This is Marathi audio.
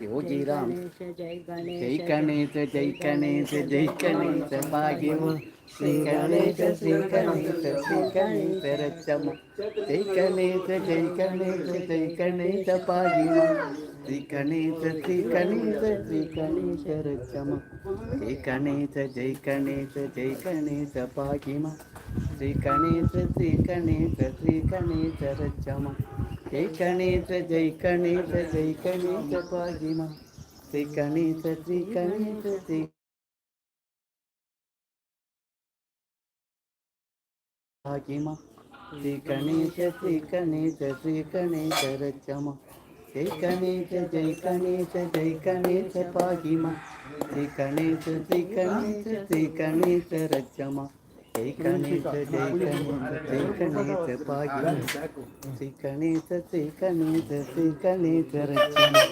योगीराम जय जय गणेश गणेश जय गणेश जय गणेश भाग्यव श्री जय गणेश श्री गणेश गणेश श्री गणेश रचम जय गणेश जय गणेश जय गणेश भाग्यव श्री गणेश श्री गणेश श्री गणेश रचम जय गणेश जय गणेश जय गणेश भाग्यव श्री गणेश श्री गणेश श्री गणेश रचम जय गणेश जय गणेश जय गणेश भाग्यव श्री गणेश श्री गणेश श्री भाग्यमा श्री गणेश श्री गणेश श्री गणेश रचमा जय गणेश जय गणेश जय गणेश भाग्यमा श्री गणेश श्री गणेश श्री गणेश रचमा जय गणेश जय गणेश जय गणेश भाग्यमा श्री गणेश श्री गणेश श्री गणेश रचमा